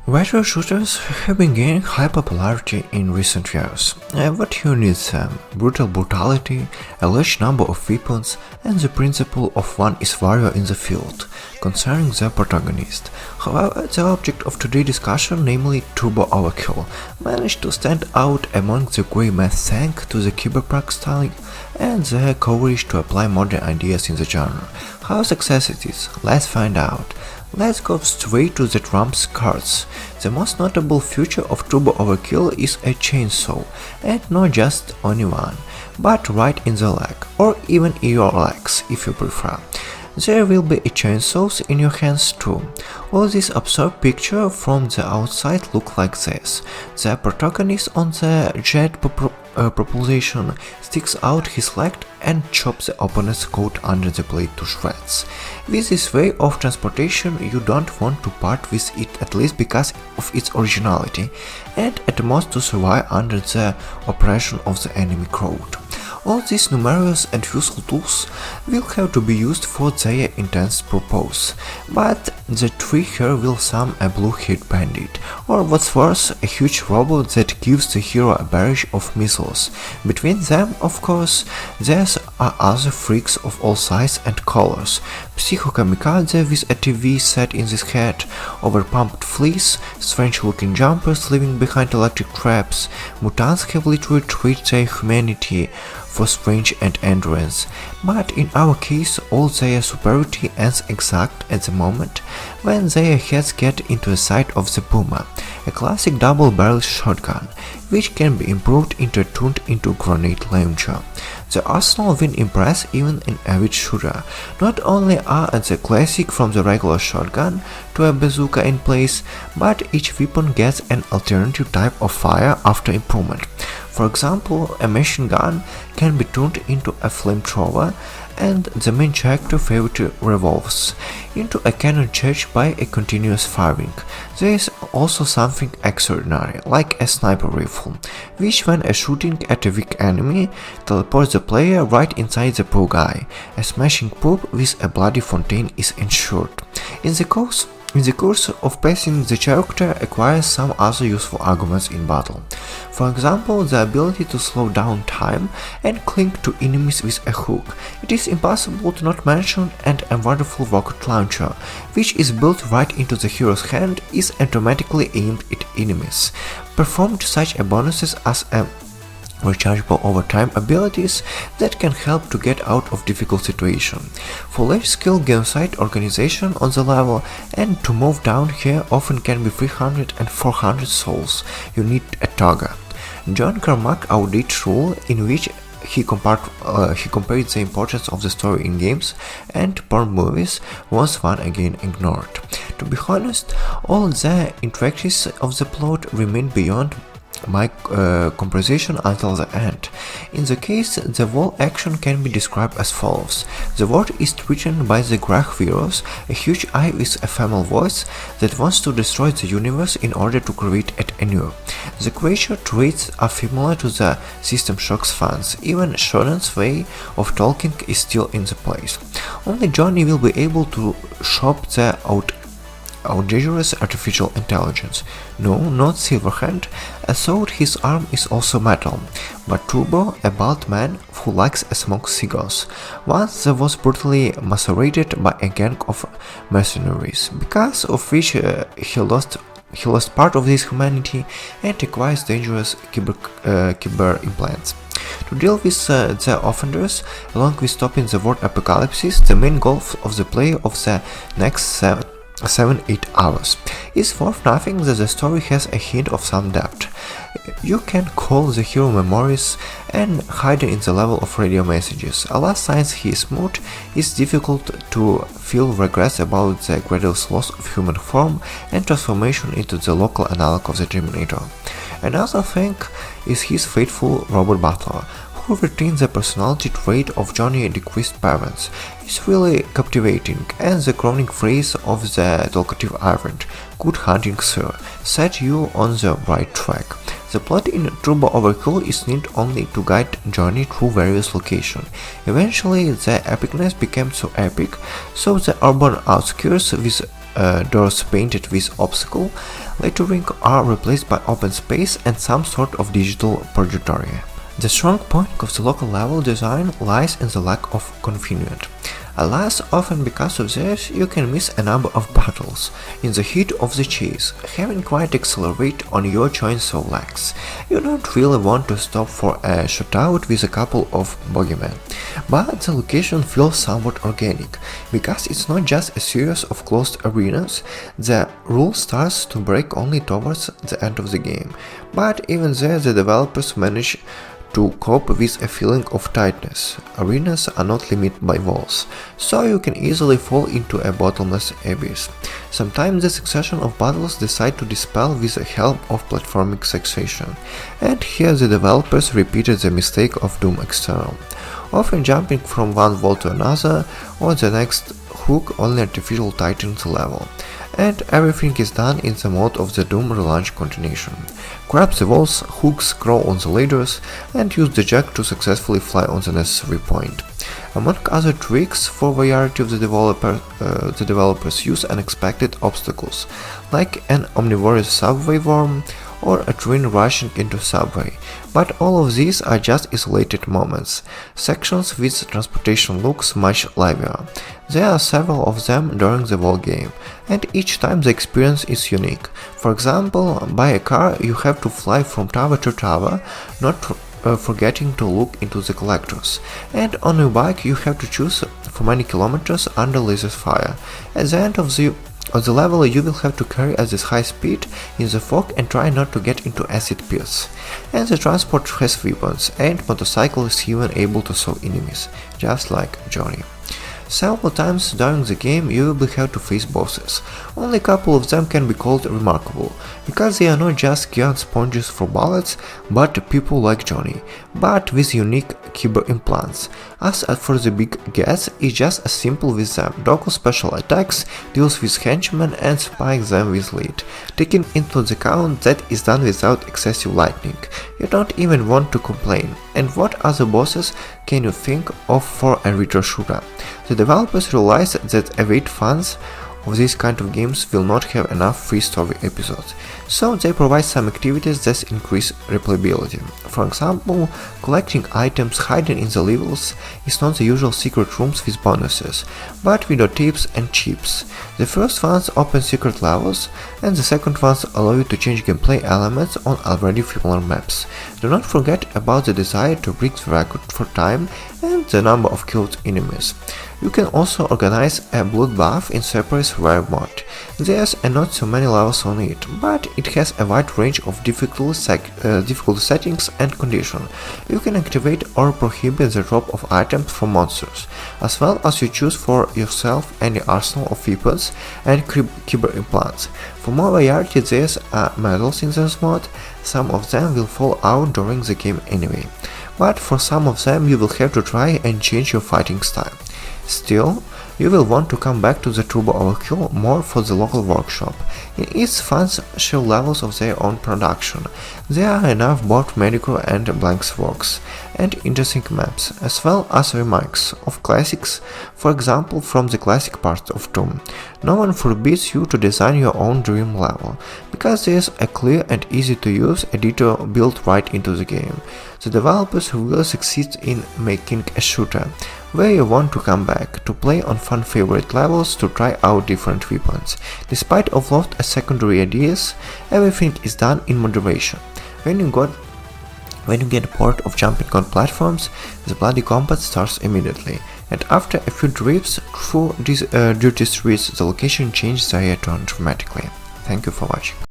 Retro shooters have been gaining high popularity in recent years. What unites them? Brutal brutality, a large number of weapons, and the principle of one is warrior in the field, concerning their protagonist. However, the object of today's discussion, namely Turbo Overkill, managed to stand out among the grey mass thanks to the cyberpunk styling and their courage to apply modern ideas in the genre. How success it is? Let's find out. Let's go straight to the trump's cards. The most notable feature of Turbo Overkill is a chainsaw, and not just only one, but right in the leg, or even in your legs if you prefer. There will be chainsaws in your hands too. All this absurd picture from the outside look like this. The protagonist on the jet propulsion sticks out his leg and chops the opponent's coat under the blade to shreds. With this way of transportation you don't want to part with it, at least because of its originality, and at most to survive under the oppression of the enemy crowd. All these numerous and useful tools will have to be used for their intense purpose, but the tree here will summon a blue-haired bandit, or what's worse, a huge robot that gives the hero a barrage of missiles. Between them, of course, there are other freaks of all sizes and colors. Psycho kamikaze with a TV set in his head, overpumped fleas, strange-looking jumpers leaving behind electric traps. Mutants have literally treated their humanity for strange and endurance, but in our case all their superiority ends exact at the moment when their heads get into the sight of the Puma, a classic double-barrel shotgun, which can be improved and tuned into a grenade launcher. The arsenal will impress even an average shooter. Not only are the classic from the regular shotgun to a bazooka in place, but each weapon gets an alternative type of fire after improvement. For example, a machine gun can be turned into a flamethrower, and the main character favorite revolves into a cannon charged by a continuous firing. There is also something extraordinary, like a sniper rifle, which when shooting at a weak enemy, teleports the player right inside the poor guy. A smashing poop with a bloody fountain is ensured. In the course of passing, the character acquires some other useful arguments in battle. For example, the ability to slow down time and cling to enemies with a hook. It is impossible to not mention, and a wonderful rocket launcher, which is built right into the hero's hand, is automatically aimed at enemies. Performed such bonuses as a rechargeable overtime abilities that can help to get out of difficult situation. For less skilled gamesite organization on the level, and to move down here often can be 300 and 400 souls. You need a Toga. John Carmack audit rule in which he compared the importance of the story in games and porn movies was once again ignored. To be honest, all the intricacies of the plot remain beyond my comprehension until the end. In the case, the whole action can be described as follows. The world is threatened by the Grach virus, a huge eye with a female voice that wants to destroy the universe in order to create it anew. The creature traits are similar to the System Shock's fans. Even Shonen's way of talking is still in the place. Only Johnny will be able to shop the outrageous artificial intelligence. No, not Silverhand, thought his arm is also metal, but Turbo, a bald man who likes to smoke cigars, once was brutally macerated by a gang of mercenaries, because of which he lost part of his humanity and acquires dangerous cyber implants. To deal with the offenders, along with stopping the world apocalypse, the main goal of the player of the next 7-8 hours. It's worth nothing that the story has a hint of some depth. You can call the hero memories and hide in the level of radio messages. Alas, since he is smooth, it's difficult to feel regrets about the gradual loss of human form and transformation into the local analog of the Terminator. Another thing is his faithful robot butler, who retains the personality trait of Johnny Decreased parents. It's really captivating, and the crowning phrase of the talkative event, "Good hunting, sir," set you on the right track. The plot in Turbo Overkill is needed only to guide Johnny through various locations. Eventually, the epicness became so epic, so the urban outskirts with doors painted with obstacle lettering are replaced by open space and some sort of digital purgatory. The strong point of the local level design lies in the lack of convenience. Alas, often because of this, you can miss a number of battles in the heat of the chase, having quite accelerate on your chainsaw legs. You don't really want to stop for a shootout with a couple of bogeymen, but the location feels somewhat organic, because it's not just a series of closed arenas. The rule starts to break only towards the end of the game, but even there the developers manage to cope with a feeling of tightness. Arenas are not limited by walls, so you can easily fall into a bottomless abyss. Sometimes the succession of battles decide to dispel with the help of platforming succession, and here the developers repeated the mistake of Doom External, often jumping from one wall to another or the next hook only artificially tightens the level. And everything is done in the mode of the Doom relaunch continuation. Grab the walls, hooks, crawl on the ladders, and use the jack to successfully fly on the necessary point. Among other tricks, for variety of the developers use unexpected obstacles, like an omnivorous subway worm or a train rushing into subway, but all of these are just isolated moments. Sections with transportation looks much livelier. There are several of them during the whole game, and each time the experience is unique. For example, by a car you have to fly from tower to tower, not forgetting to look into the collectors, and on a bike you have to choose for many kilometers under laser fire. At the end of the level you will have to carry at this high speed in the fog and try not to get into acid pits. And the transport has weapons, and motorcycle is even able to saw enemies, just like Johnny. Several times during the game you will have to face bosses. Only a couple of them can be called remarkable, because they are not just giant sponges for bullets, but people like Johnny, but with unique cyber implants. As for the big guys, it's just as simple with them. Doku special attacks, deals with henchmen and spikes them with lead. Taking into account that is done without excessive lightning, you don't even want to complain. And what other bosses can you think of for a retro shooter? The developers realize that avid fans of this kind of games will not have enough free story episodes, so they provide some activities that increase replayability. For example, collecting items hidden in the levels is not the usual secret rooms with bonuses, but video tips and chips. The first ones open secret levels, and the second ones allow you to change gameplay elements on already familiar maps. Do not forget about the desire to break the record for time and the number of killed enemies. You can also organize a bloodbath in separate survival mode. There's not so many levels on it, but it has a wide range of difficulty settings and conditions. You can activate or prohibit the drop of items from monsters, as well as you choose for yourself any arsenal of weapons and cyber implants. For more variety, there's medals in this mod. Some of them will fall out during the game anyway, but for some of them you will have to try and change your fighting style. Still, you will want to come back to the Turbo Overkill more for the local workshop. In its fans show levels of their own production. There are enough both medical and blanks works, and interesting maps, as well as remakes of classics, for example from the classic part of Doom. No one forbids you to design your own dream level, because there is a clear and easy to use editor built right into the game. The developers will succeed in making a shooter where you want to come back to play on fun favorite levels to try out different weapons. Despite of lost secondary ideas, everything is done in moderation. When you get bored of jumping on platforms, the bloody combat starts immediately, and after a few drifts through these dirty streets, the location changes their turn dramatically. Thank you for watching.